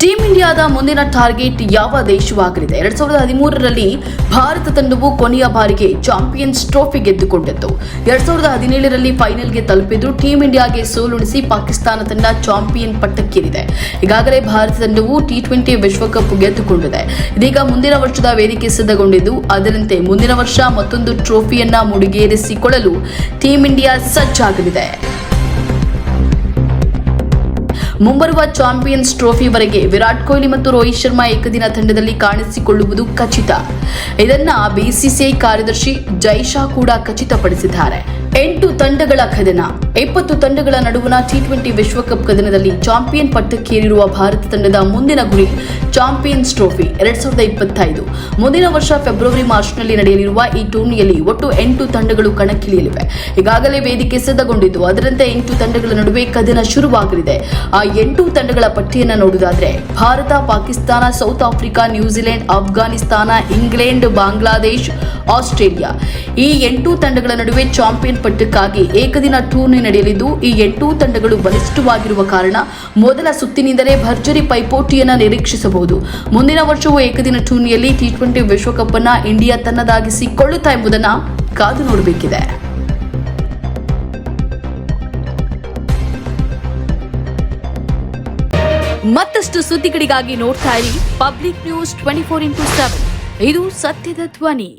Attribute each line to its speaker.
Speaker 1: Team ಇಂಡಿಯಾದ ಮುಂದಿನ target ಯಾವ ದೇಶವಾಗಲಿದೆ? 2013ರಲ್ಲಿ ಭಾರತ ತಂಡವು ಕೊನೆಯ ಬಾರಿಗೆ ಚಾಂಪಿಯನ್ಸ್ ಟ್ರೋಫಿ ಗೆದ್ದುಕೊಂಡಿತ್ತು. 2017ರಲ್ಲಿ ಫೈನಲ್ಗೆ ತಲುಪಿದ್ರು. ಟೀಮ್ ಇಂಡಿಯಾಗೆ ಸೋಲುಣಿಸಿ ಪಾಕಿಸ್ತಾನ ತಂಡ ಚಾಂಪಿಯನ್ ಪಟ್ಟಕ್ಕೇರಿದೆ. ಈಗಾಗಲೇ ಭಾರತ ತಂಡವು T20 ವಿಶ್ವಕಪ್ ಗೆದ್ದುಕೊಂಡಿದೆ. ಇದೀಗ ಮುಂದಿನ ವರ್ಷದ ವೇದಿಕೆ ಸಿದ್ಧಗೊಂಡಿದ್ದು, ಅದರಂತೆ ಮುಂದಿನ ವರ್ಷ ಮತ್ತೊಂದು ಟ್ರೋಫಿಯನ್ನ ಮುಡಿಗೇರಿಸಿಕೊಳ್ಳಲು ಟೀಮ್ ಇಂಡಿಯಾ ಸಜ್ಜಾಗಲಿದೆ. ಮುಂಬರುವ ಚಾಂಪಿಯನ್ಸ್ ಟ್ರೋಫಿವರೆಗೆ ವಿರಾಟ್ ಕೊಹ್ಲಿ ಮತ್ತು ರೋಹಿತ್ ಶರ್ಮಾ ಏಕದಿನ ತಂಡದಲ್ಲಿ ಕಾಣಿಸಿಕೊಳ್ಳುವುದು ಖಚಿತ. ಇದನ್ನ ಬಿಸಿಸಿಐ ಕಾರ್ಯದರ್ಶಿ ಜೈಶಾ ಕೂಡ ಖಚಿತಪಡಿಸಿದ್ದಾರೆ. 8 ತಂಡಗಳ ಕದನ, 20 ತಂಡಗಳ ನಡುವಣ T20 ವಿಶ್ವಕಪ್ ಕದನದಲ್ಲಿ ಚಾಂಪಿಯನ್ ಪಟ್ಟಕ್ಕೇರಿರುವ ಭಾರತ ತಂಡದ ಮುಂದಿನ ಗುರಿ ಚಾಂಪಿಯನ್ಸ್ ಟ್ರೋಫಿ 2025. ಮುಂದಿನ ವರ್ಷ ಫೆಬ್ರವರಿ-ಮಾರ್ಚ್ನಲ್ಲಿ ನಡೆಯಲಿರುವ ಈ ಟೂರ್ನಿಯಲ್ಲಿ ಒಟ್ಟು 8 ತಂಡಗಳು ಕಣಕ್ಕಿಳಿಯಲಿವೆ. ಈಗಾಗಲೇ ವೇದಿಕೆ ಸಿದ್ಧಗೊಂಡಿದ್ದು, ಅದರಂತೆ 8 ತಂಡಗಳ ನಡುವೆ ಕದನ ಶುರುವಾಗಲಿದೆ. ಆ 8 ತಂಡಗಳ ಪಟ್ಟಿಯನ್ನು ನೋಡುವುದಾದ್ರೆ Bharat, Pakistan, South Africa, New Zealand, Afghanistan, England, Bangladesh, Australia ಈ 8 ತಂಡಗಳ ನಡುವೆ ಚಾಂಪಿಯನ್ ಪಟ್ಟಕ್ಕಾಗಿ ಏಕದಿನ ಟೂರ್ನಿ ನಡೆಯಲಿದ್ದು, ಈ 8 ತಂಡಗಳು ಬಲಿಷ್ಠವಾಗಿರುವ ಕಾರಣ ಮೊದಲ ಸುತ್ತಿನಿಂದಲೇ ಭರ್ಜರಿ ಪೈಪೋಟಿಯನ್ನು ನಿರೀಕ್ಷಿಸಬಹುದು. ಮುಂದಿನ ವರ್ಷವೂ ಏಕದಿನ ಟೂರ್ನಿಯಲ್ಲಿ T20 ವಿಶ್ವಕಪ್ ಅನ್ನ ಇಂಡಿಯಾ ತನ್ನದಾಗಿಸಿಕೊಳ್ಳುತ್ತಾ ಎಂಬುದನ್ನು ಕಾದು ನೋಡಬೇಕಿದೆ. ಮತ್ತಷ್ಟು ಸುದ್ದಿಗಳಿಗಾಗಿ ನೋಡ್ತಾ ಇರಿ ಪಬ್ಲಿಕ್ ನ್ಯೂಸ್ 24x7. ಇದು ಸತ್ಯದ ಧ್ವನಿ.